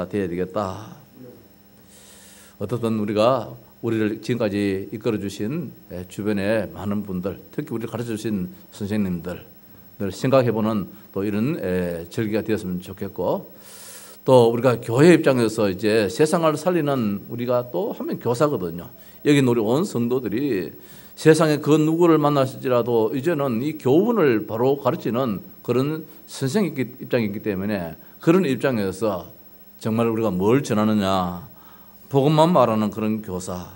되어야 되겠다. 어떻든 우리를 지금까지 이끌어주신 주변의 많은 분들, 특히 우리를 가르쳐주신 선생님들, 늘 생각해보는 또 이런 절기가 되었으면 좋겠고, 또 우리가 교회 입장에서 이제 세상을 살리는 우리가 또 한 명 교사거든요. 여기 우리 온 성도들이 세상에 그 누구를 만나실지라도 이제는 이 교훈을 바로 가르치는 그런 선생 입장이기 때문에 그런 입장에서 정말 우리가 뭘 전하느냐, 복음만 말하는 그런 교사.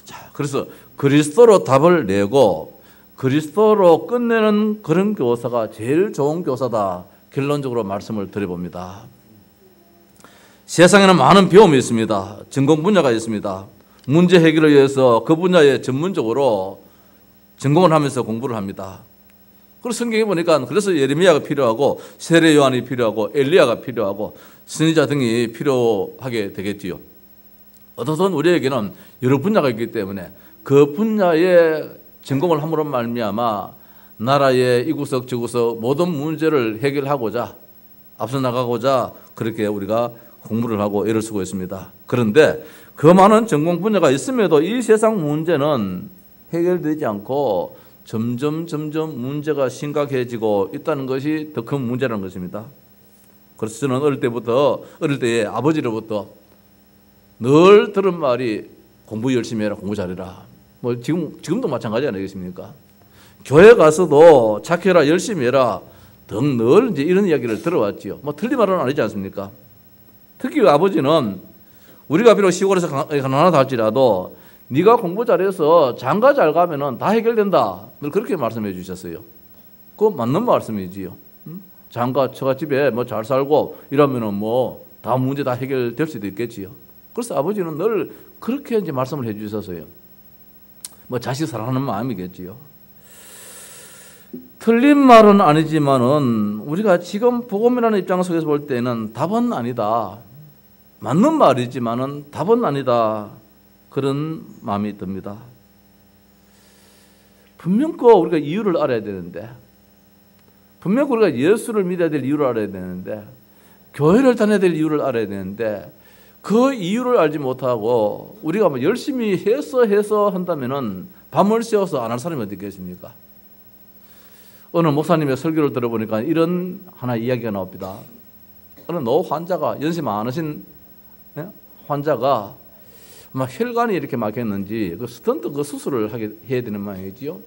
자, 그래서 그리스도로 답을 내고 그리스도로 끝내는 그런 교사가 제일 좋은 교사다. 결론적으로 말씀을 드려봅니다. 세상에는 많은 배움이 있습니다. 전공 분야가 있습니다. 문제 해결을 위해서 그 분야에 전문적으로 전공을 하면서 공부를 합니다. 그리고 성경에 보니까 그래서 예레미야가 필요하고 세례 요한이 필요하고 엘리야가 필요하고 선지자 등이 필요하게 되겠지요. 어떻든 우리에게는 여러 분야가 있기 때문에 그 분야에 전공을 함으로 말미암아 나라의 이구석 저구석 모든 문제를 해결하고자 앞서 나가고자 그렇게 우리가 공부를 하고 애를 쓰고 있습니다. 그런데 그 많은 전공 분야가 있음에도 이 세상 문제는 해결되지 않고 점점 문제가 심각해지고 있다는 것이 더 큰 문제라는 것입니다. 그래서 저는 어릴 때에 아버지로부터 늘 들은 말이 공부 열심히 해라, 공부 잘해라. 뭐 지금도 마찬가지 아니겠습니까? 교회 가서도 착해라, 열심히 해라 등 늘 이제 이런 이야기를 들어왔지요. 뭐 틀린 말은 아니지 않습니까? 특히 아버지는 우리가 비록 시골에서 가난하다 할지라도 네가 공부 잘해서 장가 잘 가면은 다 해결된다. 늘 그렇게 말씀해 주셨어요. 그거 맞는 말씀이지요. 장가 처갓집에 뭐 잘 살고 이러면은 뭐 다 문제 다 해결될 수도 있겠지요. 그래서 아버지는 늘 그렇게 이제 말씀을 해 주셨어요. 뭐 자식 사랑하는 마음이겠지요. 틀린 말은 아니지만은 우리가 지금 복음이라는 입장 속에서 볼 때는 답은 아니다. 맞는 말이지만은 답은 아니다. 그런 마음이 듭니다. 분명히 우리가 이유를 알아야 되는데, 분명히 우리가 예수를 믿어야 될 이유를 알아야 되는데, 교회를 다녀야 될 이유를 알아야 되는데, 그 이유를 알지 못하고 우리가 뭐 열심히 해서 한다면은 밤을 새워서 안 할 사람이 어디 있겠습니까? 어느 목사님의 설교를 들어보니까 이런 하나 이야기가 나옵니다. 어느 노 환자가, 연세 많으신 환자가 막 혈관이 이렇게 막혔는지 그 스턴트 그 수술을 해야 되는 모양이지요.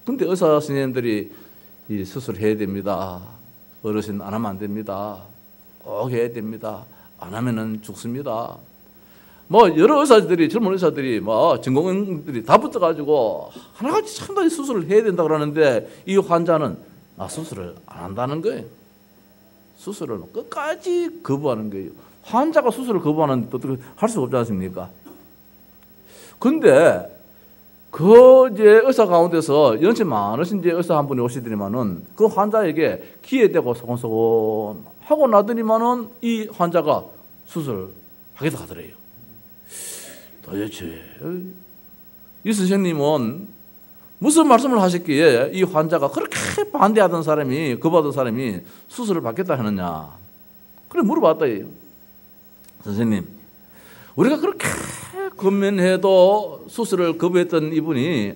근데 의사 선생님들이 이 수술을 해야 됩니다. 어르신 안 하면 안 됩니다. 꼭 해야 됩니다. 안 하면은 죽습니다. 뭐 여러 의사들이, 젊은 의사들이 뭐 전공의들이 다 붙어가지고 하나같이 참다히 수술을 해야 된다 그러는데 이 환자는 수술을 안 한다는 거예요. 수술을 끝까지 거부하는 거예요. 환자가 수술을 거부하는데 어떻게 할 수가 없지 않습니까? 근데 그 이제 의사 가운데서 연세 많으신 이제 의사 한 분이 오시더니만은 그 환자에게 기에 대고 소곤소곤 하고 나더니만은 이 환자가 수술을 하게 하더래요. 도대체 이 선생님은 무슨 말씀을 하셨기에 이 환자가 그렇게 반대하던 사람이, 거부하던 사람이 수술을 받겠다 하느냐. 그래 물어봤다. 선생님, 우리가 그렇게 건면해도 수술을 거부했던 이분이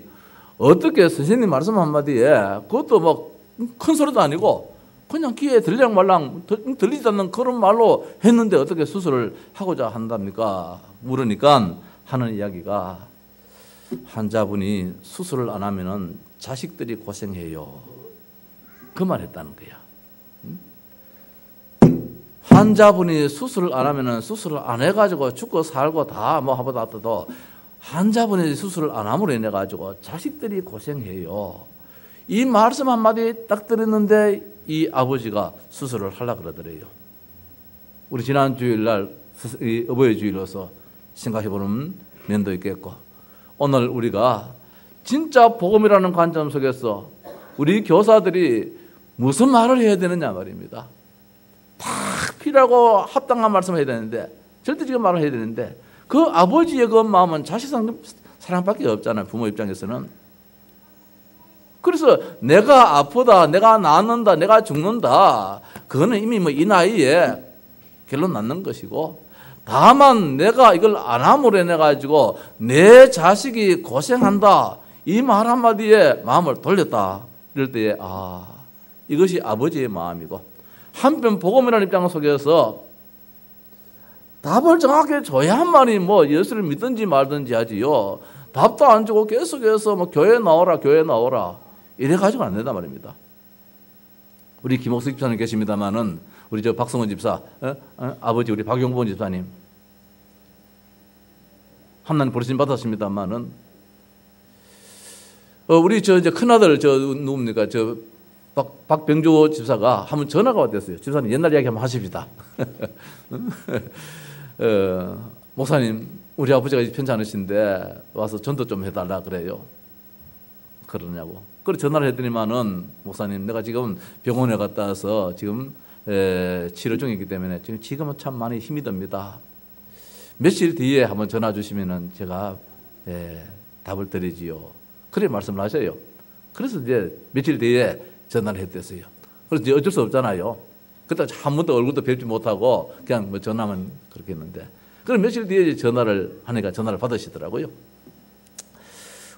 어떻게 선생님 말씀 한마디에 그것도 뭐 큰 소리도 아니고 그냥 귀에 들랑 말랑 들리지 않는 그런 말로 했는데 어떻게 수술을 하고자 한답니까? 물으니까 하는 이야기가 환자분이 수술을 안 하면은 자식들이 고생해요. 그 말 했다는 거야. 환자분이 수술을 안 하면은 수술을 안 해가지고 죽고 살고 다 뭐 하보다도 환자분이 수술을 안 함으로 인해 가지고 자식들이 고생해요. 이 말씀 한마디 딱 들었는데 이 아버지가 수술을 하려고 그러더래요. 우리 지난 주일날 어버이 주일로서 생각해보는 면도 있겠고, 오늘 우리가 진짜 복음이라는 관점 속에서 우리 교사들이 무슨 말을 해야 되느냐 말입니다. 다 필요하고 합당한 말씀을 해야 되는데, 절대적인 말을 해야 되는데, 그 아버지의 그 마음은 자식 사랑밖에 없잖아요. 부모 입장에서는. 그래서 내가 아프다, 내가 낫는다, 내가 죽는다, 그거는 이미 뭐 이 나이에 결론 낳는 것이고, 다만 내가 이걸 안 함으로 인해 가지고 내 자식이 고생한다, 이 말 한마디에 마음을 돌렸다. 이럴 때에 이것이 아버지의 마음이고, 한편 복음이라는 입장 속에서 답을 정확하게 줘야만이 뭐 예수를 믿든지 말든지 하지요. 답도 안 주고 계속해서 뭐 교회 나오라 이래 가지고 안 된단 말입니다. 우리 김옥수 집사님 계십니다만은, 우리 저 박성원 집사, 아버지 우리 박용본 집사님, 하나님 부르심 받았습니다만은, 우리 저 이제 큰아들 누굽니까? 박병조 집사가 한번 전화가 왔댔어요. 집사님 옛날 이야기 한번 하십시다. 목사님, 우리 아버지가 편찮으신데 와서 전도 좀 해달라 그래요. 그러냐고. 그래 전화를 했더니만은, 목사님 내가 지금 병원에 갔다 와서 지금 치료 중이기 때문에 지금은 참 많이 힘이 듭니다. 며칠 뒤에 한번 전화 주시면은 제가 답을 드리지요. 그래 말씀을 하셔요. 그래서 이제 며칠 뒤에 전화를 했댔어요. 그래서 이제 어쩔 수 없잖아요. 그때 한 번도 얼굴도 뵙지 못하고 그냥 뭐 전화만 그렇게 했는데, 그럼 며칠 뒤에 이제 전화를 하니까 전화를 받으시더라고요.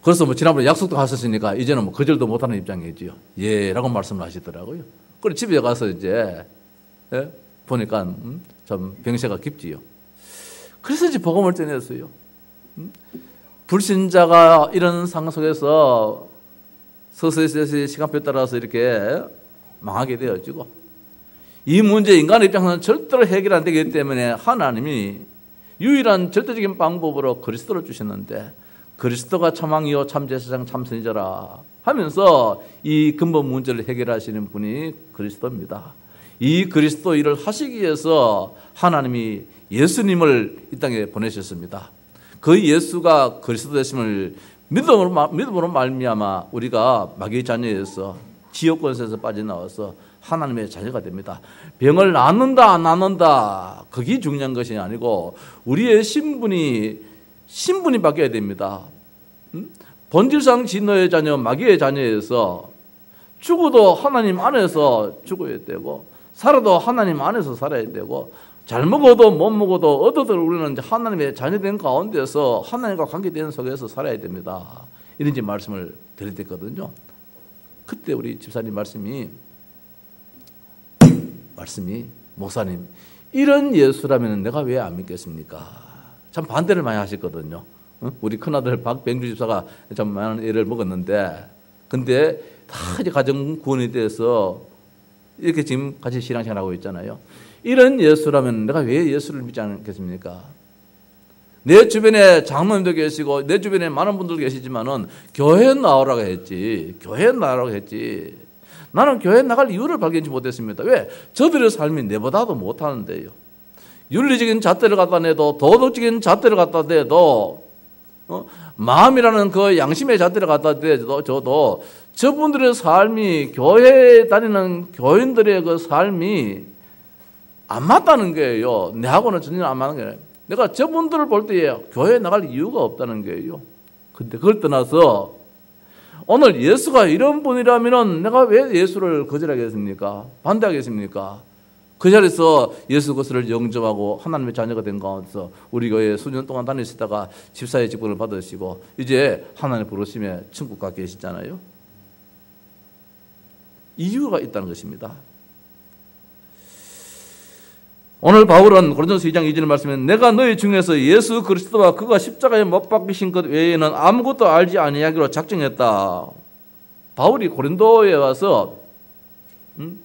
그래서 뭐 지난번에 약속도 하셨으니까 이제는 뭐 거절도 못하는 입장이지요. 예, 라고 말씀을 하시더라고요. 그리고 집에 가서 이제 보니까 참 병세가 깊지요. 그래서 이제 복음을 전했어요. 불신자가 이런 상황 속에서 서서히 시간표에 따라서 이렇게 망하게 되어지고, 이 문제 인간의 입장에서는 절대로 해결 안 되기 때문에 하나님이 유일한 절대적인 방법으로 그리스도를 주셨는데, 그리스도가 참왕이요 참제사장 참선지자라 하면서 이 근본 문제를 해결하시는 분이 그리스도입니다. 이 그리스도 일을 하시기 위해서 하나님이 예수님을 이 땅에 보내셨습니다. 그 예수가 그리스도 되심을 믿음으로 말미암아 우리가 마귀의 자녀에서 지옥 권세에서 빠져나와서 하나님의 자녀가 됩니다. 병을 낫는다 안 낫는다 그게 중요한 것이 아니고, 우리의 신분이 바뀌어야 됩니다. 본질상 진노의 자녀, 마귀의 자녀에서 죽어도 하나님 안에서 죽어야 되고, 살아도 하나님 안에서 살아야 되고, 잘 먹어도 못 먹어도 어떠들 우리는 하나님의 자녀된 가운데서 하나님과 관계된 속에서 살아야 됩니다. 이런 말씀을 드릴 때 있거든요. 그때 우리 집사님 말씀이 목사님, 이런 예수라면 내가 왜 안 믿겠습니까? 참 반대를 많이 하셨거든요. 우리 큰아들 박병주 집사가 참 많은 애를 먹었는데, 근데 다 이제 가정 구원에 대해서 이렇게 지금 같이 신앙생활하고 있잖아요. 이런 예수라면 내가 왜 예수를 믿지 않겠습니까? 내 주변에 장로님도 계시고 내 주변에 많은 분들 계시지만은 교회 나오라고 했지. 나는 교회 나갈 이유를 발견하지 못했습니다. 왜? 저들의 삶이 내보다도 못하는데요. 윤리적인 잣대를 갖다 내도, 도덕적인 잣대를 갖다 내도, 마음이라는 그 양심의 잣대를 갖다 내도 저도 저분들의 삶이, 교회에 다니는 교인들의 그 삶이 안 맞다는 거예요. 내하고는 전혀 안 맞는 거예요. 내가 저분들을 볼 때에 교회에 나갈 이유가 없다는 거예요. 근데 그걸 떠나서 오늘 예수가 이런 분이라면 내가 왜 예수를 거절하겠습니까? 반대하겠습니까? 그 자리에서 예수 그리스도를 영접하고 하나님의 자녀가 된 가운데서 우리 교회에 수년 동안 다니시다가 집사의 직분을 받으시고 이제 하나님의 부르심에 천국 가 계시잖아요. 이유가 있다는 것입니다. 오늘 바울은 고린도서 2장 2절 말씀에 내가 너희 중에서 예수 그리스도와 그가 십자가에 못 박히신 것 외에는 아무것도 알지 아니하기로 작정했다. 바울이 고린도에 와서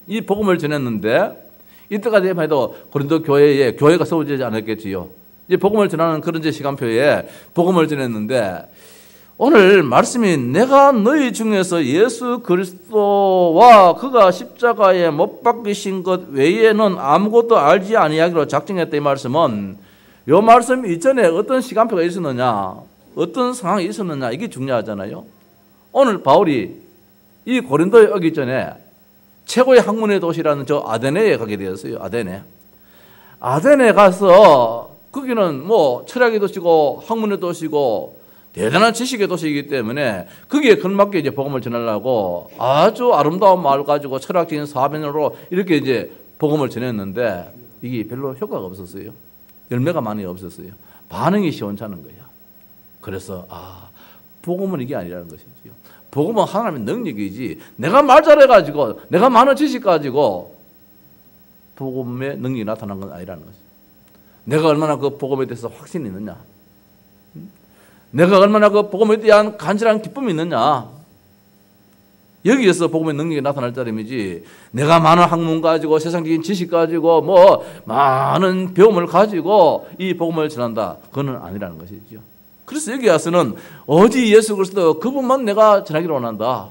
이 복음을 전했는데, 이때까지만 해도 고린도 교회에 교회가 세워지지 않았겠지요. 이제 복음을 전하는 그런 시간표에 복음을 전했는데, 오늘 말씀이 내가 너희 중에서 예수 그리스도와 그가 십자가에 못 박히신 것 외에는 아무것도 알지 아니하기로 작정했다. 이 말씀은 이 말씀 이전에 어떤 시간표가 있었느냐, 어떤 상황이 있었느냐, 이게 중요하잖아요. 오늘 바울이 이 고린도에 오기 전에 최고의 학문의 도시라는 저 아테네에 가게 되었어요. 아테네 가서 거기는 뭐 철학의 도시고 학문의 도시고 대단한 지식의 도시이기 때문에 거기에 걸맞게 이제 복음을 전하려고 아주 아름다운 말 가지고 철학적인 사변으로 이렇게 이제 복음을 전했는데, 이게 별로 효과가 없었어요. 열매가 많이 없었어요. 반응이 시원찮은 거야. 그래서 복음은 이게 아니라는 것이지요. 복음은 하나님의 능력이지 내가 말 잘해가지고 내가 많은 지식 가지고 복음의 능력이 나타난 건 아니라는 것이죠. 내가 얼마나 그 복음에 대해서 확신이 있느냐, 내가 얼마나 그 복음에 대한 간절한 기쁨이 있느냐, 여기에서 복음의 능력이 나타날 따름이지 내가 많은 학문 가지고 세상적인 지식 가지고 뭐 많은 배움을 가지고 이 복음을 전한다, 그건 아니라는 것이죠. 그래서 여기 와서는 오직 예수 그리스도 그분만 내가 전하기를 원한다.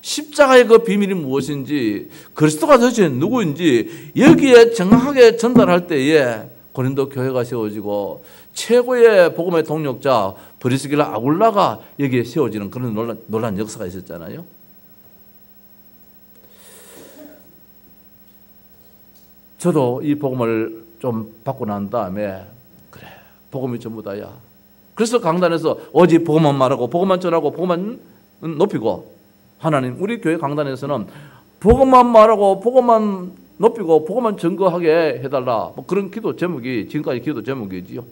십자가의 그 비밀이 무엇인지, 그리스도가 도대체 누구인지 여기에 정확하게 전달할 때에 고린도 교회가 세워지고 최고의 복음의 동력자 브리스길라 아굴라가 여기에 세워지는 그런 놀란 역사가 있었잖아요. 저도 이 복음을 좀 받고 난 다음에 그래, 복음이 전부 다야. 그래서 강단에서 오직 복음만 말하고 복음만 전하고 복음만 높이고, 하나님 우리 교회 강단에서는 복음만 말하고 복음만 높이고 복음만 증거하게 해달라, 뭐 그런 기도 제목이 지금까지 기도 제목이지요.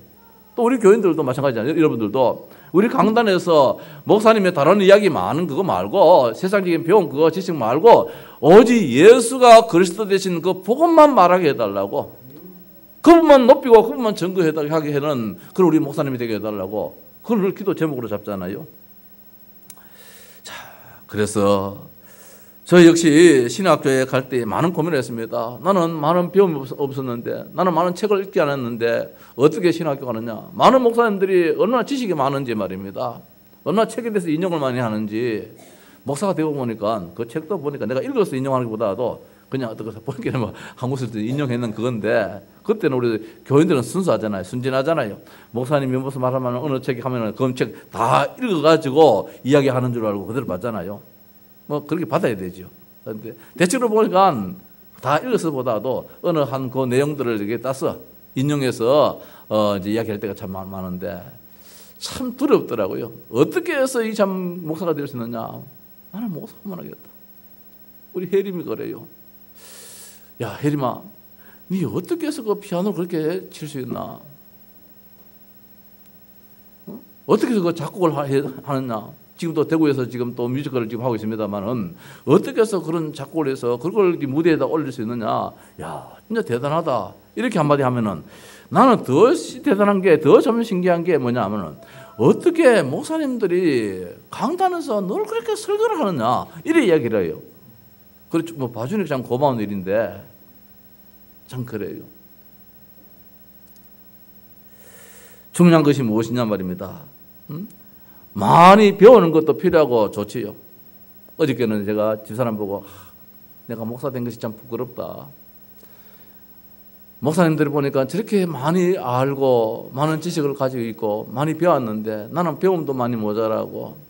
또 우리 교인들도 마찬가지잖아요. 여러분들도 우리 강단에서 목사님의 다른 이야기 많은 그거 말고, 세상적인 배움 그거 지식 말고 오직 예수가 그리스도 되신 그 복음만 말하게 해달라고, 그분만 높이고 그분만 증거하게 하는 그런 우리 목사님이 되게 해달라고, 그걸 기도 제목으로 잡잖아요. 자, 그래서 저 역시 신학교에 갈 때 많은 고민을 했습니다. 나는 많은 배움이 없었는데, 나는 많은 책을 읽지 않았는데 어떻게 신학교 가느냐. 많은 목사님들이 얼마나 지식이 많은지 말입니다. 얼마나 책에 대해서 인용을 많이 하는지. 목사가 되고 보니까 그 책도 보니까 내가 읽어서 인용하는 것보다도 그냥 어떻게 보니까 뭐 한 곳에서 인용했는 그건데, 그때는 우리 교인들은 순수하잖아요. 순진하잖아요. 목사님이 무슨 말하면 어느 책이 하면은 그 책 다 읽어가지고 이야기하는 줄 알고 그대로 받잖아요. 뭐 그렇게 받아야 되죠. 그런데 대체로 보니까 다 읽어서 보다도 어느 한 그 내용들을 이렇게 따서 인용해서 이제 이야기할 때가 참 많은데 참 두렵더라고요. 어떻게 해서 이 참 목사가 될 수 있느냐. 나는 목사만 하겠다. 우리 혜림이 그래요. 야, 혜림아, 니 어떻게 해서 그 피아노를 그렇게 칠 수 있나? 어떻게 해서 그 작곡을 하느냐? 지금도 대구에서 지금 또 뮤지컬을 지금 하고 있습니다만은 어떻게 해서 그런 작곡을 해서 그걸 무대에다 올릴 수 있느냐? 야, 진짜 대단하다. 이렇게 한마디 하면은 나는 더 대단한 게, 더 좀 신기한 게 뭐냐 하면은 어떻게 목사님들이 강단에서 늘 그렇게 설교를 하느냐? 이래 이야기를 해요. 그렇죠. 뭐 봐주니까 참 고마운 일인데 참 그래요. 중요한 것이 무엇이냐 말입니다. 많이 배우는 것도 필요하고 좋지요. 어저께는 제가 집사람 보고 내가 목사 된 것이 참 부끄럽다. 목사님들이 보니까 저렇게 많이 알고 많은 지식을 가지고 있고 많이 배웠는데 나는 배움도 많이 모자라고.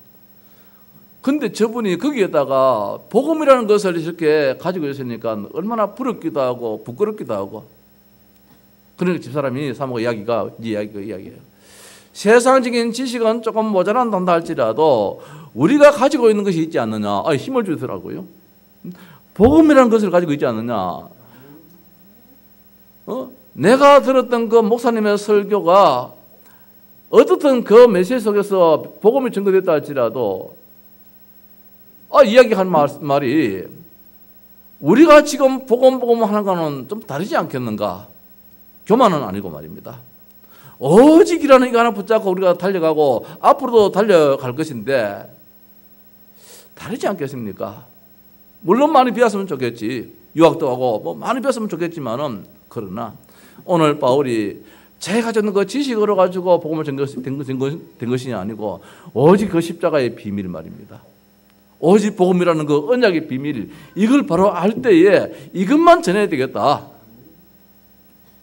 근데 저분이 거기에다가 복음이라는 것을 이렇게 가지고 있으니까 얼마나 부럽기도 하고 부끄럽기도 하고. 그러니까 집사람이 사모가 이야기예요. 세상적인 지식은 조금 모자란다 할지라도 우리가 가지고 있는 것이 있지 않느냐. 힘을 주더라고요. 복음이라는 것을 가지고 있지 않느냐. 내가 들었던 그 목사님의 설교가 어떻든 그 메시지 속에서 복음이 증거됐다 할지라도 이야기한 말이 우리가 지금 복음 하는 거는 좀 다르지 않겠는가? 교만은 아니고 말입니다. 오직이라는 이거 하나 붙잡고 우리가 달려가고 앞으로도 달려갈 것인데 다르지 않겠습니까? 물론 많이 배웠으면 좋겠지. 유학도 하고 뭐 많이 배웠으면 좋겠지만은, 그러나 오늘 바울이 자기가 가지고 있는 그 지식으로 가지고 복음을 된 것이 아니고 오직 그 십자가의 비밀 말입니다. 오직 복음이라는 그 언약의 비밀, 이걸 바로 알 때에 이것만 전해야 되겠다.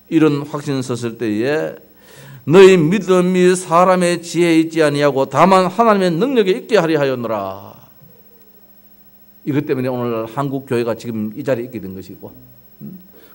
이런 확신 섰을 때에 너희 믿음이 사람의 지혜에 있지 아니하고 다만 하나님의 능력에 있게 하려 하였노라. 이것 때문에 오늘 한국 교회가 지금 이 자리에 있게 된 것이고,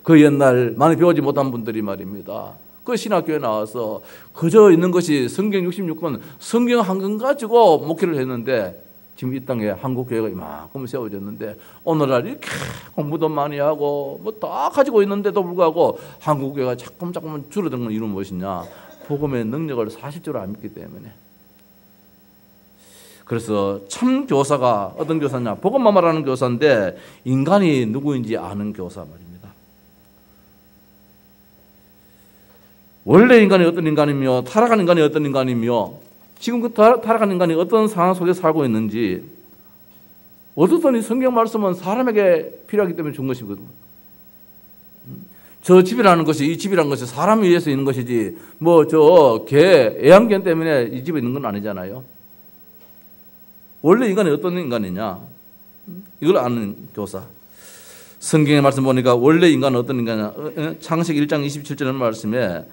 그 옛날 많이 배우지 못한 분들이 말입니다. 그 신학교에 나와서 그저 있는 것이 성경 66권, 성경 한 권 가지고 목회를 했는데 지금 이 땅에 한국교회가 이만큼 세워졌는데 오늘날 이렇게 공부도 많이 하고 뭐 다 가지고 있는데도 불구하고 한국교회가 자꾸만 줄어드는 건 이유는 무엇이냐? 복음의 능력을 사실적으로 안 믿기 때문에. 그래서 참 교사가 어떤 교사냐? 복음만 말하는 교사인데 인간이 누구인지 아는 교사 말입니다. 원래 인간이 어떤 인간이며 타락한 인간이 어떤 인간이며 지금 그 타락한 인간이 어떤 상황 속에 살고 있는지 어떻든 이 성경 말씀은 사람에게 필요하기 때문에 준 것이거든요. 저 집이라는 것이 이 집이라는 것이 사람을 위해서 있는 것이지 뭐 저 개 애완견 때문에 이 집에 있는 건 아니잖아요. 원래 인간이 어떤 인간이냐 이걸 아는 교사. 성경의 말씀 보니까 원래 인간은 어떤 인간이냐 창세기 1장 27절 말씀에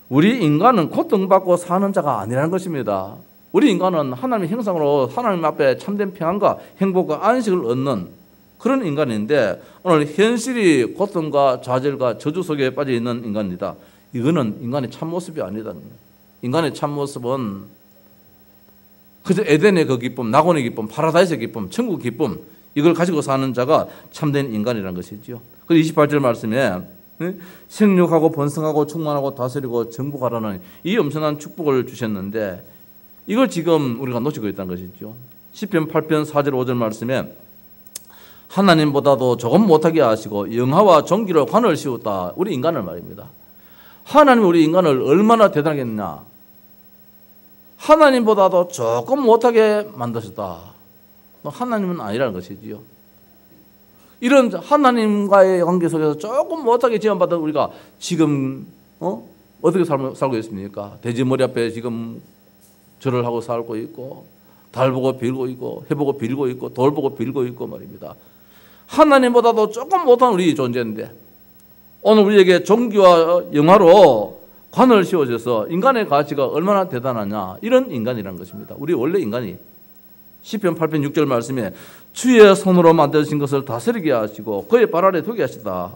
우리 인간은 고통받고 사는 자가 아니라는 것입니다. 우리 인간은 하나님의 형상으로 하나님 앞에 참된 평안과 행복과 안식을 얻는 그런 인간인데 오늘 현실이 고통과 좌절과 저주 속에 빠져 있는 인간입니다. 이거는 인간의 참모습이 아니다. 인간의 참모습은 그저 에덴의 그 기쁨, 낙원의 기쁨, 파라다이스의 기쁨, 천국 기쁨 이걸 가지고 사는 자가 참된 인간이라는 것이죠. 그래서 28절 말씀에 생육하고 번성하고 충만하고 다스리고 정복하라는 이 엄청난 축복을 주셨는데 이걸 지금 우리가 놓치고 있다는 것이죠. 시편 8편 4절 5절 말씀에 하나님보다도 조금 못하게 하시고 영화와 존귀로 관을 씌웠다. 우리 인간을 말입니다. 하나님이 우리 인간을 얼마나 대단하게 했냐. 하나님보다도 조금 못하게 만드셨다. 하나님은 아니라는 것이지요. 이런 하나님과의 관계 속에서 조금 못하게 지원받은 우리가 지금 어떻게 살고 있습니까? 돼지 머리 앞에 지금 절을 하고 살고 있고 달 보고 빌고 있고 해 보고 빌고 있고 돌 보고 빌고 있고 말입니다. 하나님보다도 조금 못한 우리 존재인데 오늘 우리에게 존귀와 영화로 관을 씌워져서 인간의 가치가 얼마나 대단하냐 이런 인간이라는 것입니다. 우리 원래 인간이 시편 8편 6절 말씀에 주의 손으로 만드신 것을 다스리게 하시고 그의 발 아래 두게 하시다.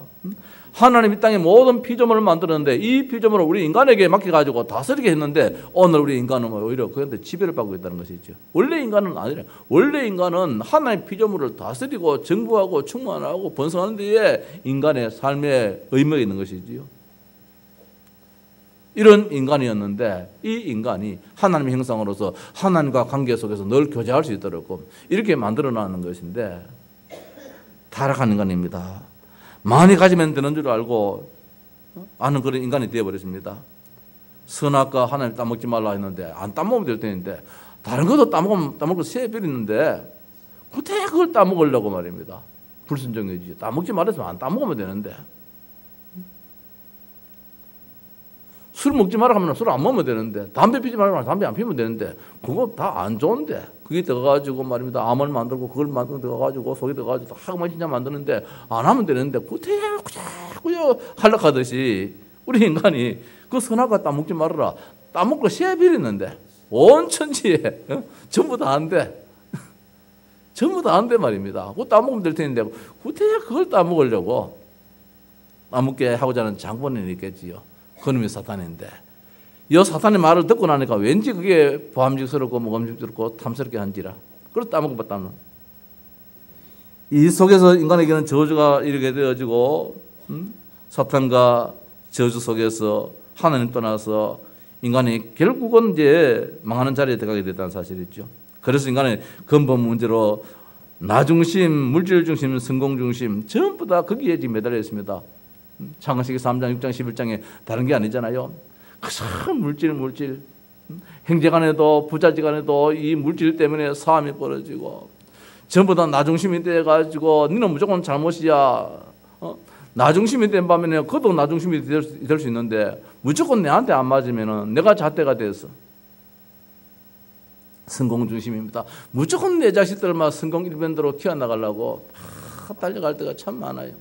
하나님 이 땅에 모든 피조물을 만들었는데 이 피조물을 우리 인간에게 맡겨가지고 다스리게 했는데 오늘 우리 인간은 오히려 그한테 지배를 받고 있다는 것이죠. 원래 인간은 아니라 원래 인간은 하나님의 피조물을 다스리고 정부하고 충만하고 번성하는 데에 인간의 삶의 의미가 있는 것이지요. 이런 인간이었는데 이 인간이 하나님의 형상으로서 하나님과 관계 속에서 늘 교제할 수 있도록 이렇게 만들어놨는 것인데 타락한 인간입니다. 많이 가지면 되는 줄 알고 아는 그런 인간이 되어버렸습니다. 선악과 하나님 따먹지 말라 했는데 안 따먹으면 될 텐데 다른 것도 따먹고 세버리는데 그때 그걸 따먹으려고 말입니다. 불순종이지. 따먹지 말았으면 안 따먹으면 되는데 술 먹지 말라 하면 술 안 먹으면 되는데 담배 피지 말라 하면 담배 안 피우면 되는데 그거 다 안 좋은데 그게 들어가가지고 말입니다. 암을 만들고 그걸 만들고 들어가가지고 속에 들어가가지고 하고만 진짜 만드는데 안 하면 되는데 구태구요 할락하듯이 우리 인간이 그 선악과 따먹지 말아라 따먹고 세비리는데 온 천지에 전부 다 안 돼. 전부 다 안 돼 말입니다. 그거 따먹으면 될 텐데 구태 그걸 따먹으려고 따먹게 하고자 하는 장본인이 있겠지요. 그놈이 사탄인데 이 사탄의 말을 듣고 나니까 왠지 그게 보암직스럽고 먹음직스럽고 탐스럽게 한지라 그래서 따먹고 봤다는 이 속에서 인간에게는 저주가 이르게 되어지고 사탄과 저주 속에서 하나님 떠나서 인간이 결국은 이제 망하는 자리에 들어가게 됐다는 사실이죠. 그래서 인간의 근본 문제로 나중심, 물질중심, 성공중심 전부 다 거기에 지금 매달려 있습니다. 창세기 3장, 6장, 11장에 다른 게 아니잖아요. 그 물질. 형제간에도 부자지간에도 이 물질 때문에 싸움이 벌어지고 전부 다 나중심이 돼가지고 너는 무조건 잘못이야. 나중심이 된 밤에는 그것도 나중심이 될 수 있는데 무조건 내한테 안 맞으면 내가 잣대가 돼서 성공중심입니다. 무조건 내 자식들만 성공 일변도로 키워나가려고 달려갈 때가 참 많아요.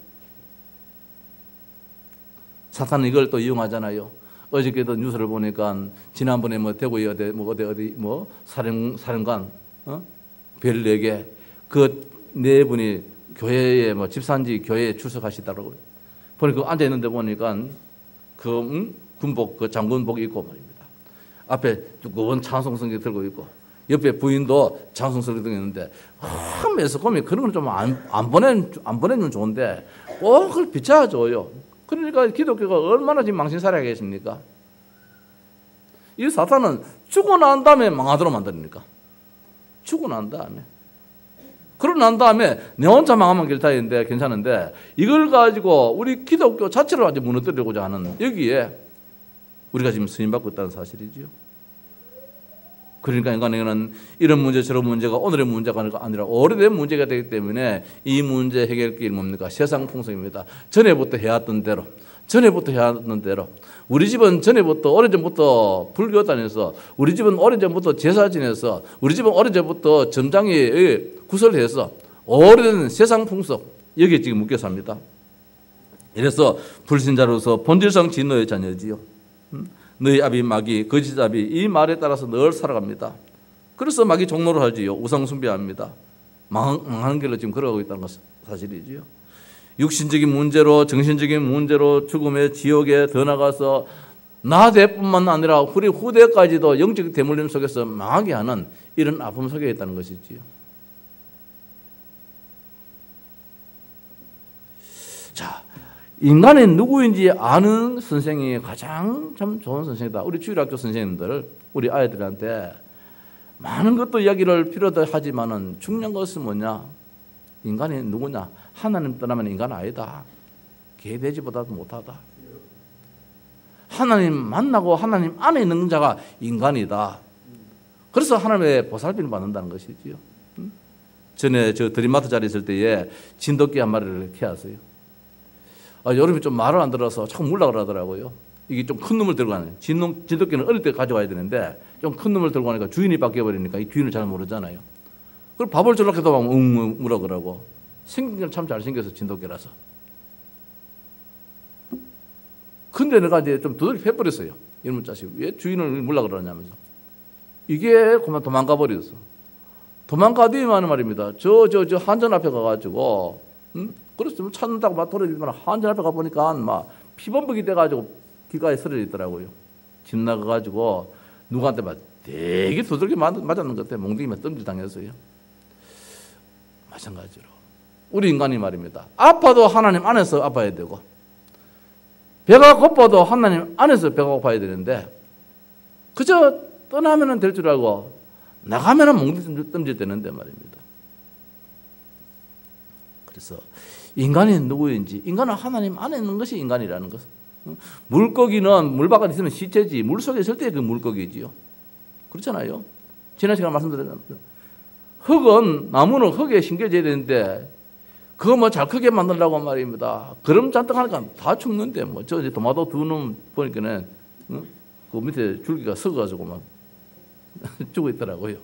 사탄은 이걸 또 이용하잖아요. 어저께도 뉴스를 보니까 지난번에 뭐 대구에 어디 사령관 별 4개 그 4분이 교회에 집사인지 교회에 출석하시더라고요. 보니까 앉아 있는데 보니까 군복 장군복 입고 말입니다. 앞에 두꺼운 찬송성경 들고 있고 옆에 부인도 장성스럽게 있는데 매스컴이 그런 걸 좀 안 보내면 좋은데 꼭 그걸 비춰줘요. 그러니까 기독교가 얼마나 지금 망신살이하겠습니까? 이 사탄은 죽고 난 다음에 망하도록 만드니까. 죽고 난 다음에. 그러고 난 다음에 내 혼자 망하면 길타인데 괜찮은데 이걸 가지고 우리 기독교 자체를 아주 무너뜨리려고자 하는 여기에 우리가 지금 쓰임받고 있다는 사실이지요. 그러니까 인간에게는 이런 문제 저런 문제가 오늘의 문제가 아니라 오래된 문제가 되기 때문에 이 문제 해결길이 뭡니까? 세상 풍속입니다. 전에부터 해왔던 대로 우리 집은 전에부터 오래전부터 불교 다녀서 우리 집은 오래전부터 제사 지내서 우리 집은 오래전부터 점장이 구설해서 오래된 세상 풍속 여기에 지금 묶여 삽니다. 이래서 불신자로서 본질상 진노의 자녀지요. 너희 아비 마귀 거짓 아비 이 말에 따라서 늘 살아갑니다. 그래서 마귀 종로를 하지요. 우상 숭배합니다. 망하는 길로 지금 걸어가고 있다는 것은 사실이지요. 육신적인 문제로 정신적인 문제로 죽음의 지옥에 더 나가서 나대뿐만 아니라 우리 후대까지도 영적 대물림 속에서 망하게 하는 이런 아픔 속에 있다는 것이지요. 자, 인간이 누구인지 아는 선생이 가장 참 좋은 선생이다. 우리 주일학교 선생님들, 우리 아이들한테 많은 것도 이야기를 필요도 하지만은 중요한 것은 뭐냐? 인간이 누구냐? 하나님 떠나면 인간 아니다. 개돼지보다도 못하다. 하나님 만나고 하나님 안에 있는 자가 인간이다. 그래서 하나님의 보살핌을 받는다는 것이지요. 전에 저 드림마트 자리에 있을 때에 진돗개 한 마리를 키웠어요. 여름에 좀 말을 안 들어서 자꾸 물라 그러더라고요. 이게 좀 큰 놈을 들고 가는. 진돗개는 어릴 때 가져가야 되는데 좀 큰 놈을 들고 가니까 주인이 바뀌어버리니까 이 주인을 잘 모르잖아요. 그걸 밥을 주려고 해도 막 물어 그러고. 생긴 건 참 잘생겨서 진돗개라서. 근데 내가 이제 좀 두들겨 패버렸어요. 이놈의 자식 왜 주인을 물라 그러냐면서. 이게 그만 도망가 버렸어. 도망가더니만 말입니다. 저 한전 앞에 가가지고 그래서 찾는다고 막 돌아다니지만 한전 앞에 가보니까 막 피범벅이 돼가지고 길가에 쓰러져 있더라고요. 집 나가가지고 누구한테 막 되게 두들겨 맞았는 것 같아요. 몽둥이만 뜸질 당했어요. 마찬가지로 우리 인간이 말입니다. 아파도 하나님 안에서 아파야 되고 배가 고파도 하나님 안에서 배가 고파야 되는데 그저 떠나면 될 줄 알고 나가면 몽둥이 뜸질 되는데 말입니다. 그래서 인간이 누구인지, 인간은 하나님 안에 있는 것이 인간이라는 것. 물고기는 물 바깥에 있으면 시체지, 물 속에 있을 때 그 물고기지요. 그렇잖아요. 지난 시간에 말씀드렸잖아요. 흙은, 나무는 흙에 심겨져야 되는데 그거 뭐 잘 크게 만들려고 말입니다. 그럼 잔뜩 하니까 다 죽는데 뭐. 저 이제 도마도 두 놈 보니까는 그 밑에 줄기가 썩어가지고 막 죽어 있더라고요.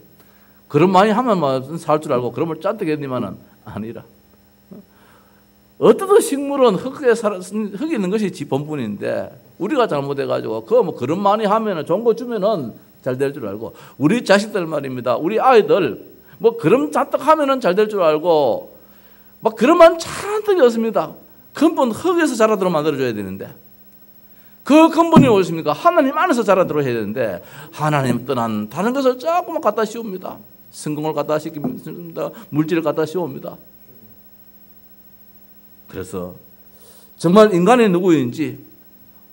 그럼 많이 하면 살 줄 알고 그러면 잔뜩 했지만은 아니라. 어떤 식물은 흙에 있는 것이 지 본분인데 우리가 잘못해가지고 그거 뭐 그런 많이 하면은 좋은 거 주면은 잘 될 줄 알고 우리 자식들 말입니다. 우리 아이들 뭐 그럼 잔뜩 하면은 잘 될 줄 알고 막 그런만 잔뜩 였습니다. 근본 흙에서 자라도록 만들어줘야 되는데 그 근본이 무엇입니까? 하나님 안에서 자라도록 해야 되는데 하나님 떠난 다른 것을 조금만 갖다 씌웁니다. 성공을 갖다 씌웁니다. 물질을 갖다 씌웁니다. 그래서 정말 인간이 누구인지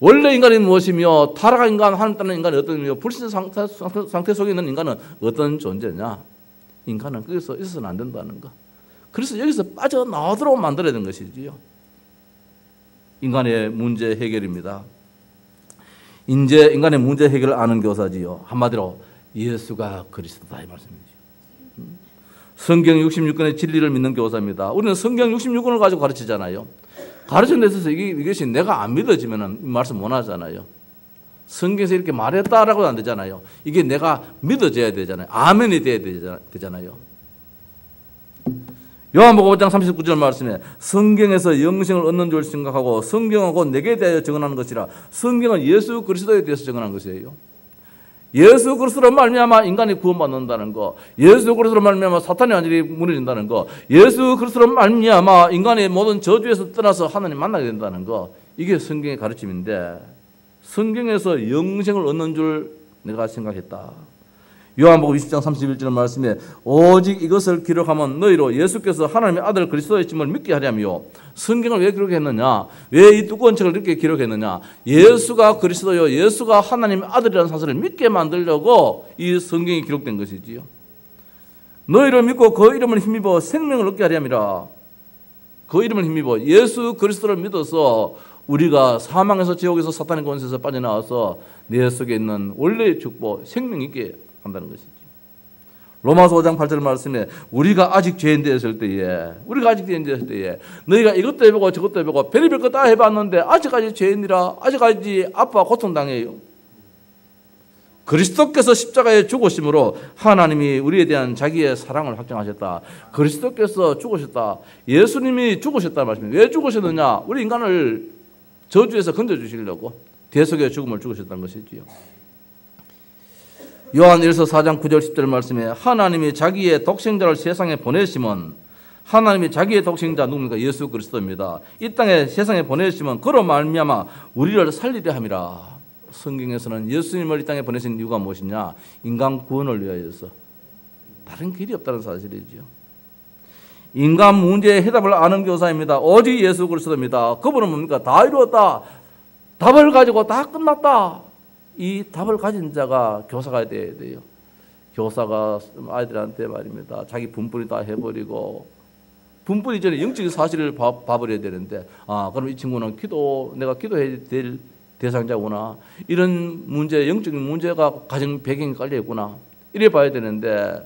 원래 인간이 무엇이며 타락한 인간, 하나님 따르는 인간이 어떤 의미며 불신 상태 속에 있는 인간은 어떤 존재냐. 인간은 거기서 있어서는 안 된다는 거. 그래서 여기서 빠져나오도록 만들어야 되는 것이지요. 인간의 문제 해결입니다. 이제 인간의 문제 해결을 아는 교사지요. 한마디로 예수가 그리스도다 이 말씀이죠. 성경 66권의 진리를 믿는 교사입니다. 우리는 성경 66권을 가지고 가르치잖아요. 가르치는 데 있어서 이것이 내가 안 믿어지면 말씀 못 하잖아요. 성경에서 이렇게 말했다라고도 안 되잖아요. 이게 내가 믿어져야 되잖아요. 아멘이 돼야 되잖아요. 요한복음 5장 39절 말씀에 성경에서 영생을 얻는 줄 생각하고 성경은 곧 내게 대하여 증언하는 것이라. 성경은 예수 그리스도에 대해서 증언한 것이에요. 예수 그리스도로 말미암아 인간이 구원받는다는 거, 예수 그리스도로 말미암아 사탄의 완전히 무너진다는 거, 예수 그리스도로 말미암아 인간의 모든 저주에서 떠나서 하나님 만나게 된다는 거, 이게 성경의 가르침인데 성경에서 영생을 얻는 줄 내가 생각했다. 요한복음 20장 31절 말씀에 오직 이것을 기록하면 너희로 예수께서 하나님의 아들 그리스도이심을 믿게 하려며. 성경을 왜 기록했느냐? 왜 이 두꺼운 책을 이렇게 기록했느냐? 예수가 그리스도요, 예수가 하나님의 아들이라는 사실을 믿게 만들려고 이 성경이 기록된 것이지요. 너희를 믿고 그 이름을 힘입어 생명을 얻게 하려니라. 그 이름을 힘입어 예수 그리스도를 믿어서 우리가 사망에서 지옥에서 사탄의 권세에서 빠져나와서 내 속에 있는 원래의 축복, 생명 있게 한다는 것이지. 로마서 5장 8절 말씀에 우리가 아직 죄인 되었을 때에 너희가 이것도 해보고 저것도 해보고 별의별 거 다 해봤는데 아직까지 죄인이라 아직까지 아파 고통당해요. 그리스도께서 십자가에 죽으심으로 하나님이 우리에 대한 자기의 사랑을 확정하셨다. 그리스도께서 죽으셨다. 예수님이 죽으셨다는 말씀입니다. 왜 죽으셨느냐? 우리 인간을 저주에서 건져주시려고 대속의 죽음을 죽으셨다는 것이지요. 요한 1서 4장 9절 10절 말씀에 하나님이 자기의 독생자를 세상에 보내심은 하나님이 자기의 독생자 누굽니까? 예수 그리스도입니다. 이 땅에 세상에 보내심은 그로 말미암아 우리를 살리려 함이라. 성경에서는 예수님을 이 땅에 보내신 이유가 무엇이냐? 인간 구원을 위하여서. 다른 길이 없다는 사실이죠. 인간 문제의 해답을 아는 교사입니다. 오직 예수 그리스도입니다. 그분은 뭡니까? 다 이루었다. 답을 가지고 다 끝났다. 이 답을 가진 자가 교사가 되어야 돼요. 교사가 아이들한테 말입니다. 자기 분풀이 다 해버리고 분풀 이전에 영적인 사실을 봐버려야 되는데 그럼 이 친구는 내가 기도해야 될 대상자구나. 이런 문제, 영적인 문제가 가정 배경에 깔려있구나. 이래 봐야 되는데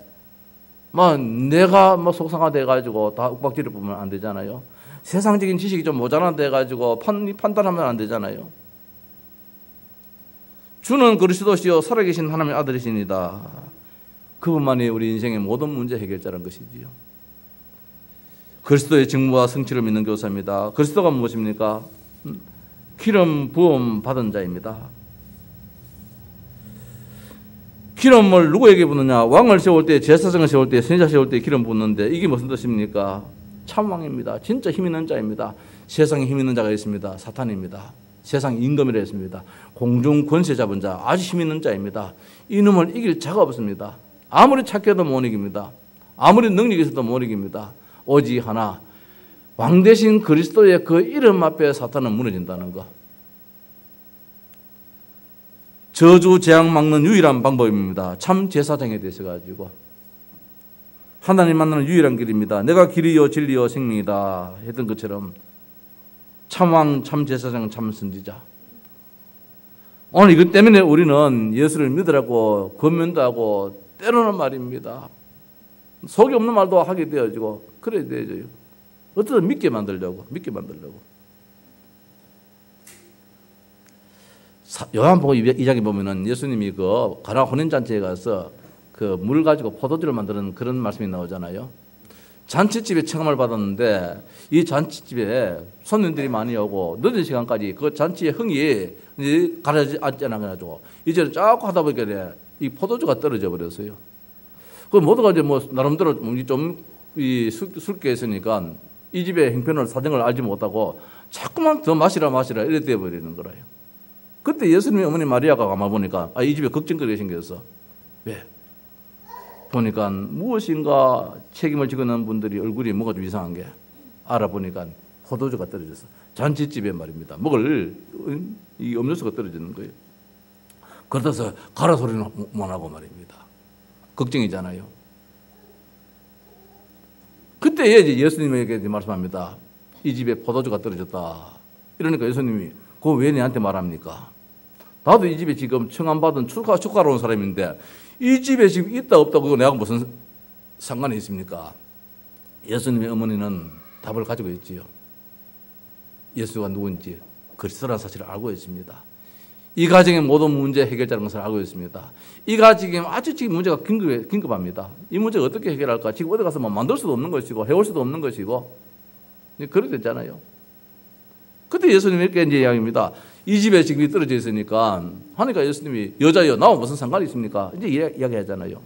내가 속상하다 해가지고 다 윽박지를 보면 안 되잖아요. 세상적인 지식이 좀 모자란다 해가지고 판단하면 안 되잖아요. 주는 그리스도시요 살아계신 하나님의 아들이십니다. 그분만이 우리 인생의 모든 문제 해결자라는 것이지요. 그리스도의 직무와 성취를 믿는 교사입니다. 그리스도가 무엇입니까? 기름 부음 받은 자입니다. 기름을 누구에게 붓느냐? 왕을 세울 때, 제사장을 세울 때, 선지자 세울 때 기름 붓는데 이게 무슨 뜻입니까? 참왕입니다. 진짜 힘 있는 자입니다. 세상에 힘 있는 자가 있습니다. 사탄입니다. 세상 임금이라 했습니다. 공중 권세 잡은 자, 아주 힘 있는 자입니다. 이놈을 이길 자가 없습니다. 아무리 착해도 못 이깁니다. 아무리 능력이 있어도 못 이깁니다. 오직 하나, 왕 대신 그리스도의 그 이름 앞에 사탄은 무너진다는 거. 저주 재앙 막는 유일한 방법입니다. 참 제사장에 되셔가지고 하나님 만나는 유일한 길입니다. 내가 길이요 진리요 생명이다 했던 것처럼 참왕, 참 제사장, 참 선지자. 오늘 이것 때문에 우리는 예수를 믿으라고 권면도 하고 때로는 말입니다. 속이 없는 말도 하게 되어지고 그래야 되어져요. 어떻든 믿게 만들려고. 요한복음 2장에 보면은 예수님이 그 가나 혼인잔치에 가서 그 물 가지고 포도주를 만드는 그런 말씀이 나오잖아요. 잔치집에 청함을 받았는데 이 잔치집에 손님들이 많이 오고 늦은 시간까지 그 잔치의 흥이 가라앉지 않아가지고 이제는 자꾸 하다 보니까 이 포도주가 떨어져 버렸어요. 그 모두가 이제 나름대로 좀 술게 했으니까 이 집의 형편을 사정을 알지 못하고 자꾸만 더 마시라 이래 돼 버리는 거라요. 그때 예수님의 어머니 마리아가 가만 보니까 이 집에 걱정거리가 생겼어. 왜? 보니까 무엇인가 책임을 지고 있는 분들이 얼굴이 뭐가 좀 이상한 게 알아보니까 포도주가 떨어졌어. 잔치집에 말입니다. 먹을 이 음료수가 떨어지는 거예요. 그러다서 가라 소리는 못 하고 말입니다. 걱정이잖아요. 그때 이제 예수님에게 말씀합니다. 이 집에 포도주가 떨어졌다. 이러니까 예수님이 그거 왜 내한테 말합니까? 나도 이 집에 지금 청함받은 축하로 온 사람인데 이 집에 지금 있다 없다 그거 내가 무슨 상관이 있습니까? 예수님의 어머니는 답을 가지고 있지요. 예수가 누군지 그리스도라는 사실을 알고 있습니다. 이 가정의 모든 문제 해결자라는 것을 알고 있습니다. 이 가정에 아주 지금 문제가 긴급합니다. 이 문제가 어떻게 해결할까? 지금 어디 가서 만들 수도 없는 것이고 해올 수도 없는 것이고 그렇게 됐잖아요. 그때 예수님이 이렇게 이제 이야기합니다. 이 집에 지금 떨어져 있으니까 하니까 예수님이 여자여 나와 무슨 상관이 있습니까? 이제 이야기하잖아요.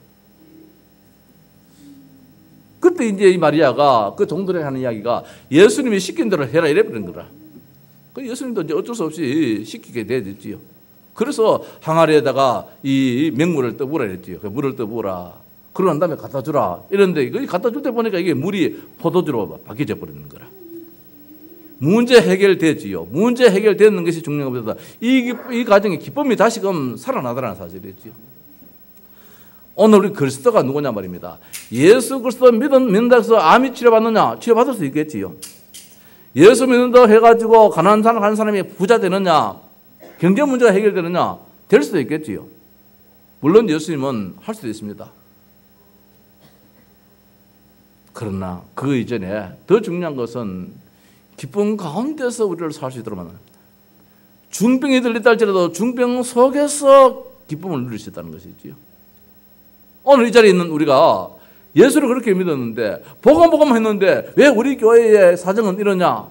그때 이제 이 마리아가 그 종들에게 하는 이야기가 예수님이 시킨 대로 해라 이래 버린 거라. 그 예수님도 이제 어쩔 수 없이 시키게 되었지요. 그래서 항아리에다가 이 맹물을 떠부으라 했지요. 그 물을 떠부으라. 그러고 난 다음에 갖다 주라. 이런데 갖다 줄 때 보니까 이게 물이 포도주로 바뀌어져 버리는 거라. 문제 해결되지요. 문제 해결되는 것이 중요한 것보다 이 과정에 기쁨이 다시금 살아나더라는 사실이지요. 오늘 우리 그리스도가 누구냐 말입니다. 예수 그리스도 믿는다 해서 암이 치료받느냐? 치료받을 수 있겠지요. 예수 믿는다 해가지고 가난한 사람이 부자 되느냐? 경제 문제가 해결되느냐? 될 수도 있겠지요. 물론 예수님은 할 수도 있습니다. 그러나 그 이전에 더 중요한 것은 기쁨 가운데서 우리를 살 수 있도록 만드는 중병이 들렸다 할지라도 중병 속에서 기쁨을 누릴 수 있다는 것이지요. 오늘 이 자리에 있는 우리가 예수를 그렇게 믿었는데 복음 했는데 왜 우리 교회의 사정은 이러냐?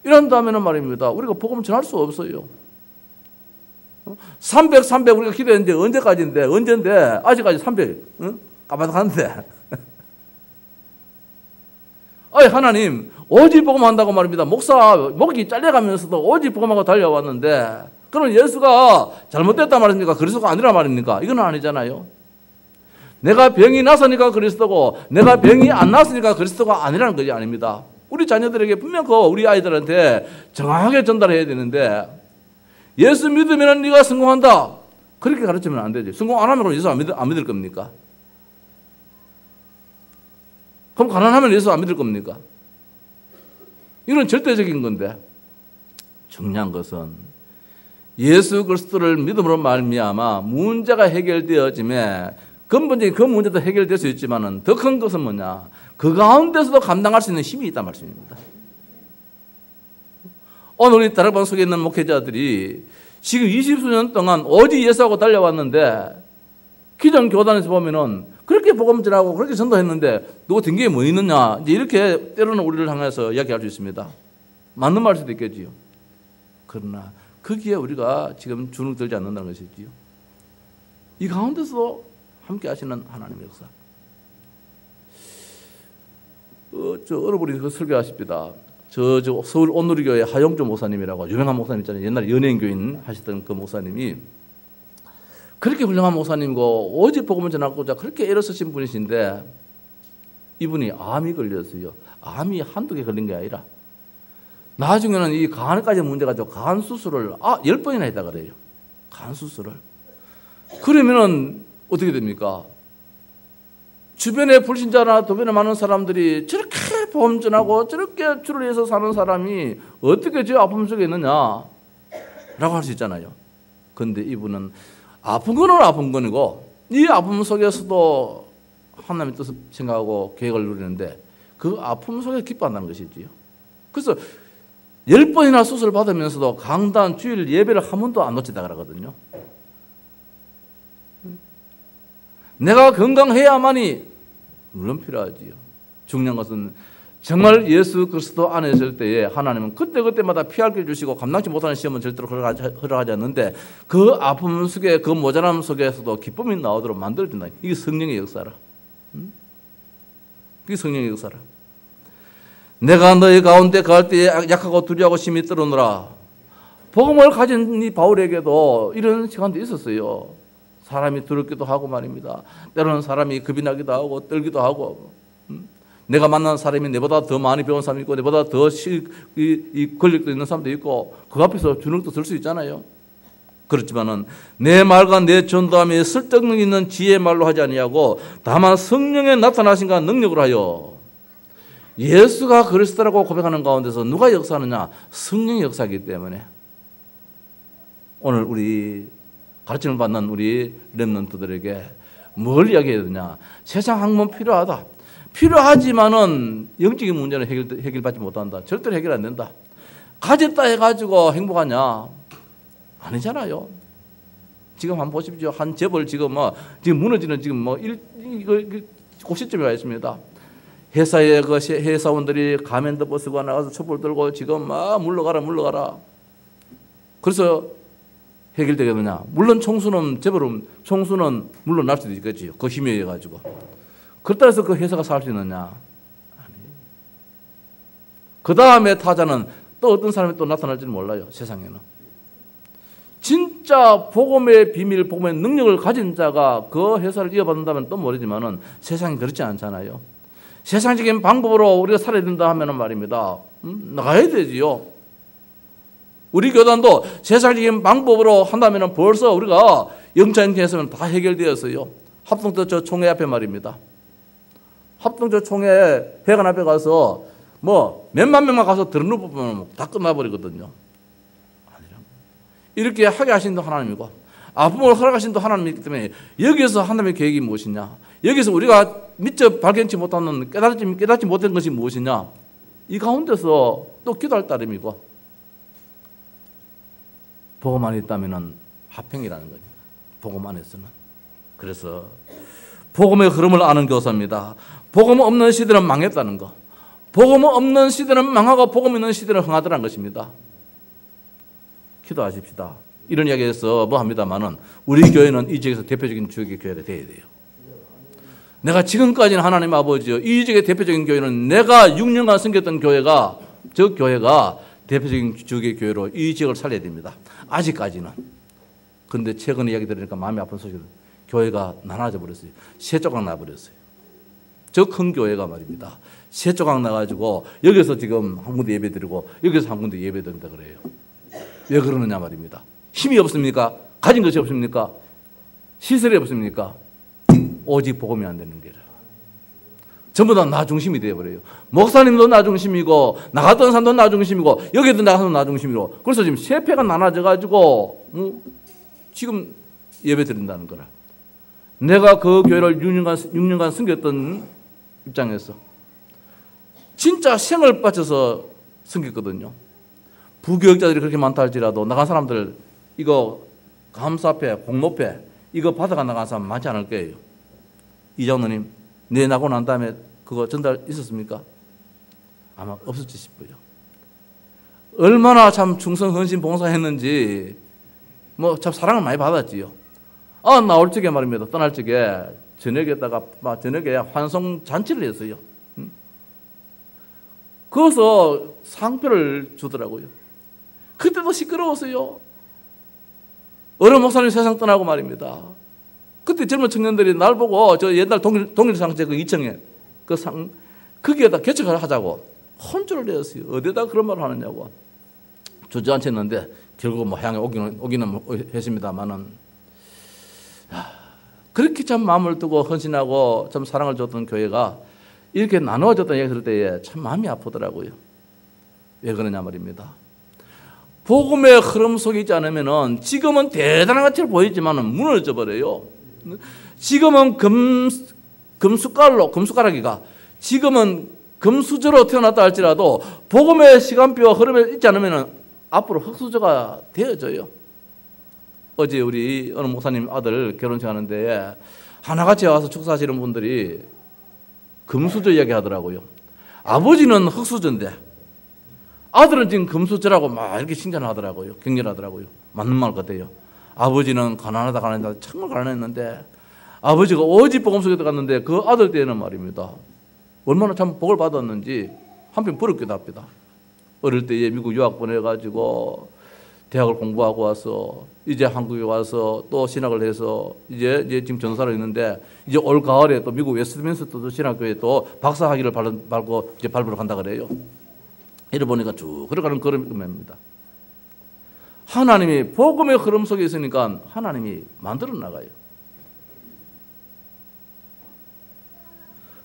이런다면 말입니다. 우리가 복음 전할 수 없어요. 300 우리가 기도했는데 언제까지인데 언젠데 아직까지 300 까마득한데 아니 하나님 오직 복음한다고 말입니다. 목이 잘려가면서도 오직 복음하고 달려왔는데 그럼 예수가 잘못됐단 말입니까? 그리스도가 아니란 말입니까? 이건 아니잖아요. 내가 병이 나서니까 그리스도고 내가 병이 안 났으니까 그리스도가 아니라는 것이 아닙니다. 우리 자녀들에게 분명 우리 아이들한테 정확하게 전달해야 되는데 예수 믿으면 네가 성공한다. 그렇게 가르치면 안 되죠. 성공 안 하면 그럼 예수 안 믿을 겁니까? 그럼 가난하면 예수 안 믿을 겁니까? 이건 절대적인 건데 중요한 것은 예수 그리스도를 믿음으로 말미암아 문제가 해결되어짐에 근본적인 그 문제도 해결될 수 있지만은 더 큰 것은 뭐냐? 그 가운데서도 감당할 수 있는 힘이 있단 말씀입니다. 오늘 우리 다락방 속에 있는 목회자들이 지금 20수년 동안 오직 예수하고 달려왔는데 기존 교단에서 보면은 그렇게 복음 전하고 그렇게 전도했는데 너 된 게 뭐 있느냐? 이제 이렇게 때로는 우리를 향해서 이야기할 수 있습니다. 맞는 말일 수도 있겠지요. 그러나 거기에 우리가 지금 주눅 들지 않는다는 것이지요. 이 가운데서 함께 하시는 하나님의 역사. 여러분이 그 설교하십니다. 서울 온누리교회 하용조 목사님이라고 유명한 목사님 있잖아요. 옛날에 연예인교인 하시던 그 목사님이 그렇게 훌륭한 목사님이고 오직 복음을 전하고자 그렇게 애를 쓰신 분이신데 이분이 암이 걸렸어요. 암이 한두 개 걸린 게 아니라 나중에는 이 간까지 문제가 죠. 간 수술을 10번이나 했다 그래요. 간 수술을. 그러면은 어떻게 됩니까? 주변에 불신자나 도변에 많은 사람들이 저렇게 복음 전하고 저렇게 주를 위해서 사는 사람이 어떻게 저 아픔 속에 있느냐 라고 할 수 있잖아요. 그런데 이분은 아픈 거는 아픈 거고 이 아픔 속에서도 하나님의 뜻을 생각하고 계획을 누리는데 그 아픔 속에서 기뻐한다는 것이지요. 그래서 10번이나 수술 받으면서도 강단 주일 예배를 한 번도 안 놓치다 그러거든요. 내가 건강해야만이 물론 필요하지요. 중요한 것은 정말 예수 그리스도 안에 있을 때에 하나님은 그때마다 피할 길 주시고 감당치 못하는 시험은 절대로 허락하지 않는데 그 아픔 속에 그 모자람 속에서도 기쁨이 나오도록 만들어준다. 이게 성령의 역사라. 그게 성령의 역사라. 내가 너희 가운데 갈 때에 약하고 두려워하고 심히 떨어노라. 복음을 가진 이 바울에게도 이런 시간도 있었어요. 사람이 두렵기도 하고 말입니다. 때로는 사람이 겁이 나기도 하고 떨기도 하고 내가 만난 사람이 내보다 더 많이 배운 사람이 있고 내보다 더 권력도 있는 사람도 있고 그 앞에서 주눅도 들 수 있잖아요. 그렇지만은 내 말과 내 전도함이 설득력 있는 지혜의 말로 하지 아니하고 다만 성령의 나타나신가 능력으로 하여 예수가 그리스도라고 고백하는 가운데서 누가 역사하느냐? 성령의 역사이기 때문에 오늘 우리 가르침을 받는 우리 렘넌트들에게 뭘 이야기해야 되냐? 세상 학문 필요하다. 필요하지만은 영적인 문제는 해결받지 못한다. 절대로 해결 안 된다. 가졌다 해가지고 행복하냐? 아니잖아요. 지금 한번 보십시오. 한 재벌 지금 무너지는 지금 곡시점에 와 있습니다. 회사에 그 회사원들이 가면도 벗고 나가서 촛불 들고 지금 막 물러가라. 그래서 해결되겠느냐? 물론 총수는 물러날 수도 있겠지요. 그 힘에 의해 가지고. 그렇다 해서 그 회사가 살 수 있느냐? 아니. 그 다음에 타자는 또 어떤 사람이 또 나타날지는 몰라요. 세상에는. 진짜 복음의 비밀, 복음의 능력을 가진 자가 그 회사를 이어받는다면 또 모르지만은 세상이 그렇지 않잖아요. 세상적인 방법으로 우리가 살아야 된다 하면은 말입니다. 나가야 되지요. 우리 교단도 세상적인 방법으로 한다면은 벌써 우리가 영적인 개념은 다 해결되었어요. 합동조 총회 앞에 말입니다. 합동조 총회 회관 앞에 가서 뭐 몇만 명만 가서 들어눕으면 다 끝나버리거든요. 이렇게 하게 하신 도 하나님이고 아픔을 허락하신 도 하나님이기 때문에 여기서 하나님의 계획이 무엇이냐, 여기서 우리가 미처 발견치 못하는 깨닫지 못한 것이 무엇이냐, 이 가운데서 또 기도할 따름이고 복음 안에 있다면 합행이라는 거죠. 복음 안에서는. 그래서 복음의 흐름을 아는 교사입니다. 복음 없는 시대는 망했다는 거, 복음 없는 시대는 망하고 복음 있는 시대는 흥하더라는 것입니다. 기도하십시다. 이런 이야기에서 뭐 합니다만은 우리 교회는 이 지역에서 대표적인 주역의 교회가 되어야 돼요. 내가 지금까지는 하나님 아버지요, 이 지역의 대표적인 교회는 내가 6년간 섬겼던 교회가, 저 교회가 대표적인 주역의 교회로 이 지역을 살려야 됩니다. 아직까지는. 그런데 최근 이야기 들으니까 마음이 아픈 소식은 교회가 나눠져 버렸어요. 세 조각 나버렸어요. 저 큰 교회가 말입니다. 세 조각 나가지고 여기서 지금 한 군데 예배 드리고 여기서 한 군데 예배 드린다 그래요. 왜 그러느냐 말입니다. 힘이 없습니까? 가진 것이 없습니까? 시설이 없습니까? 오직 복음이 안 되는 게라. 전부 다 나 중심이 되어버려요. 목사님도 나 중심이고 나갔던 사람도 나 중심이고 여기도 나가서 나 중심이고, 그래서 지금 세 패가 나눠져가지고 지금 예배 드린다는 거라. 내가 그 교회를 6년간 섬겼던 입장에서 진짜 생을 바쳐서 섬겼거든요. 부교육자들이 그렇게 많다 할지라도 나간 사람들 이거 감사패, 공로패 이거 받아가 나간 사람 많지 않을 거예요. 이장로님, 내 나고 난 다음에 그거 전달 있었습니까? 아마 없었지 싶어요. 얼마나 참 충성, 헌신, 봉사했는지 뭐 참 사랑을 많이 받았지요. 나올 적에 말입니다. 떠날 적에 저녁에다가 저녁에 환송 잔치를 했어요. 거기서 상표를 주더라고요. 그때도 시끄러웠어요. 어른 목사님 세상 떠나고 말입니다. 그때 젊은 청년들이 날 보고 저 옛날 동일상제 그 2층에 그 상, 거기에다 개척을 하자고 혼쭐을 내었어요. 어디다 그런 말을 하느냐고. 주저앉혀 했는데 결국 뭐 향해 오기는 했습니다만은, 그렇게 참 마음을 두고 헌신하고 참 사랑을 줬던 교회가 이렇게 나누어졌던 얘기 들을 때에 참 마음이 아프더라고요. 왜 그러냐 말입니다. 복음의 흐름 속에 있지 않으면은 지금은 대단한 가치를 보이지만은 무너져 버려요. 지금은 금숟가락이가 지금은 금수저로 태어났다 할지라도 복음의 시간표와 흐름에 있지 않으면은 앞으로 흙수저가 되어져요. 어제 우리 어느 목사님 아들 결혼식 하는데 하나같이 와서 축사하시는 분들이 금수저 이야기 하더라고요. 아버지는 흙수저인데 아들은 지금 금수저라고 막 이렇게 칭찬하더라고요. 격렬하더라고요. 맞는 말 같아요. 아버지는 가난하다 정말 가난했는데 아버지가 오직 복음 속에 들어갔는데 그 아들 때는 말입니다. 얼마나 참 복을 받았는지 한편 부럽기도 합니다. 어릴 때에 미국 유학 보내가지고 대학을 공부하고 와서 이제 한국에 와서 또 신학을 해서 이제 지금 전사로 있는데 이제 올 가을에 또 미국 웨스트민스터 신학교에 또 박사학위를 밟고 이제 밟으러 간다 그래요. 이래 보니까 쭉 걸어가는 걸음입니다. 하나님이 복음의 흐름 속에 있으니까 하나님이 만들어 나가요.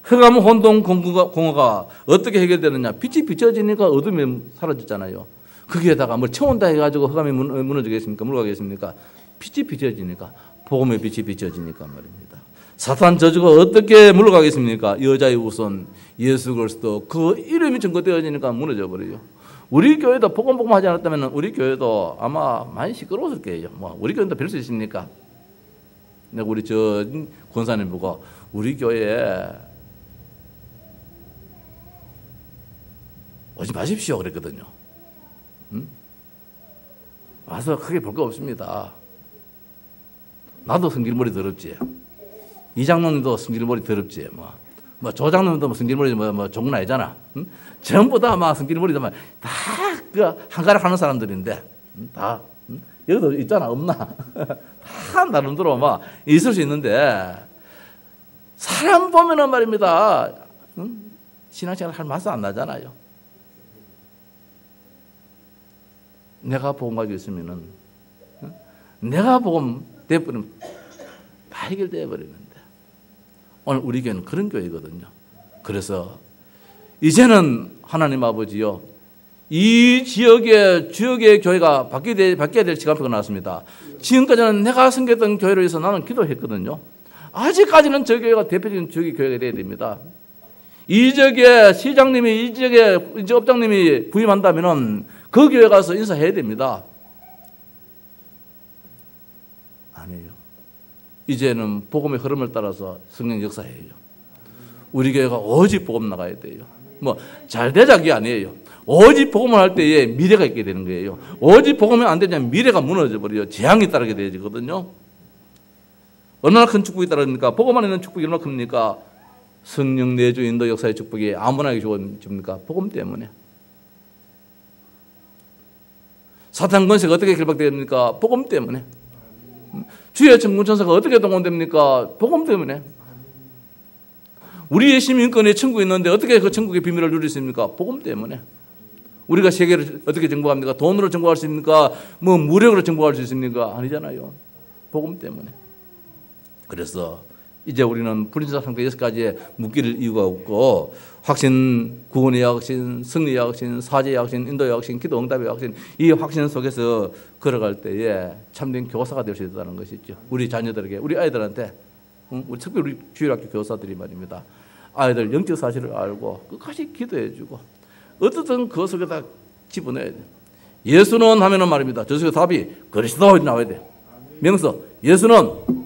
흑암 혼동 공허가 어떻게 해결되느냐? 빛이 비춰지니까 어둠이 사라졌잖아요. 거기에다가 뭘 채운다 해가지고 흑암이 무너지겠습니까? 물러가겠습니까? 빛이 비춰지니까, 복음의 빛이 비춰지니까 말입니다. 사탄 저주가 어떻게 물러가겠습니까? 여자의 우선 예수 그리스도 그 이름이 증거되어지니까 무너져 버려요. 우리 교회도 복음 하지 않았다면 우리 교회도 아마 많이 시끄러웠을 거예요. 뭐 우리 교회도 별 수 있습니까? 내가 우리 저 권사님 보고 우리 교회에 오지 마십시오 그랬거든요. 와서 크게 볼 거 없습니다. 나도 성질머리 더럽지. 이 장로님도 성질머리 더럽지. 뭐 조 장로님도 성질머리 뭐 종은 아니잖아. 전부 다 막 성질머리도 다 그 한가락 하는 사람들인데 다 여기도 있잖아, 없나? 다 나름대로 막 있을 수 있는데, 사람 보면은 말입니다. 신앙생활 할 맛은 안 나잖아요. 내가 복음 가지고 있으면은, 내가 복음 돼버리면 다 해결돼 버리는데, 오늘 우리 교회는 그런 교회거든요. 그래서 이제는 하나님 아버지요, 이 지역의 교회가 바뀌어야 될 시간표가 나왔습니다. 지금까지는 내가 섬겼던 교회를 위해서 나는 기도했거든요. 아직까지는 저 교회가 대표적인 지역의 교회가 돼야 됩니다. 이 지역에 시장님이, 이 지역에 이제 업장님이 부임한다면은 그 교회 가서 인사해야 됩니다. 아니에요. 이제는 복음의 흐름을 따라서 성령 역사해요. 우리 교회가 오직 복음 나가야 돼요. 뭐 잘되자기 아니에요. 오직 복음을 할 때에 미래가 있게 되는 거예요. 오직 복음이 안 되면 미래가 무너져 버려요. 재앙이 따르게 되거든요. 얼마나 큰 축복이 따릅니까? 복음 안에 있는 축복이 얼마나 큽니까? 성령 내주 인도 역사의 축복이 아무나 줍니까? 복음 때문에. 사탄 권세가 어떻게 결박됩니까? 복음 때문에. 주의 천군천사가 어떻게 동원됩니까? 복음 때문에. 우리의 시민권에 천국이 있는데 어떻게 그 천국의 비밀을 누릴 수 있습니까? 복음 때문에. 우리가 세계를 어떻게 정복합니까? 돈으로 정복할 수 있습니까? 뭐 무력으로 정복할 수 있습니까? 아니잖아요. 복음 때문에. 그래서 이제 우리는 불인자 상태 6가지에 묶일 이유가 없고, 확신, 구원의 확신, 승리의 확신, 사죄의 확신, 인도의 확신, 기도 응답의 확신, 이 확신 속에서 걸어갈 때에 참된 교사가 될 수 있다는 것이죠. 우리 자녀들에게, 우리 아이들한테, 특히 우리 주일학교 교사들이 말입니다. 아이들 영적 사실을 알고 끝까지 기도해주고 어떻든 그 속에다 집어넣어야 돼. 예수는 하면은 말입니다. 저 속에 답이 그리스도 나와야 돼. 명서 예수는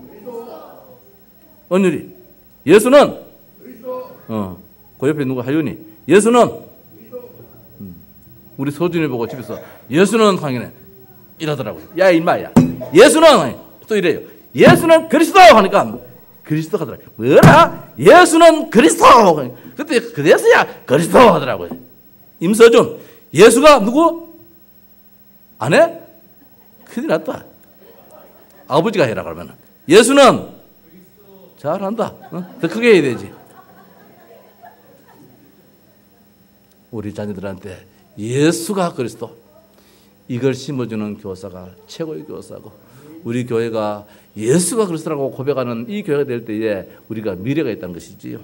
언율이 예수는 그 옆에 누가 하윤이 예수는 우리 소준이 보고 집에서 예수는 강연해 이러더라고요. 야 임마야 예수는 또 이래요. 예수는 그리스도 하니까 그리스도 하더라고요. 뭐라? 예수는 그리스도. 그때 그래서야 그리스도 하더라고요. 임서준 예수가 누구? 아내? 큰일 났다. 아버지가 해라 그러면 예수는 잘한다. 더 크게 해야 되지. 우리 자녀들한테 예수가 그리스도 이걸 심어주는 교사가 최고의 교사고, 우리 교회가 예수가 그리스도라고 고백하는 이 교회가 될 때에 우리가 미래가 있다는 것이지요.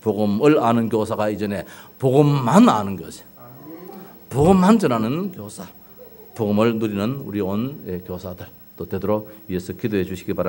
복음을 아는 교사가 이전에 복음만 아는 교사, 복음만 전하는 교사, 복음을 누리는 우리 온 교사들 또 되도록 위해서 기도해 주시기 바랍니다.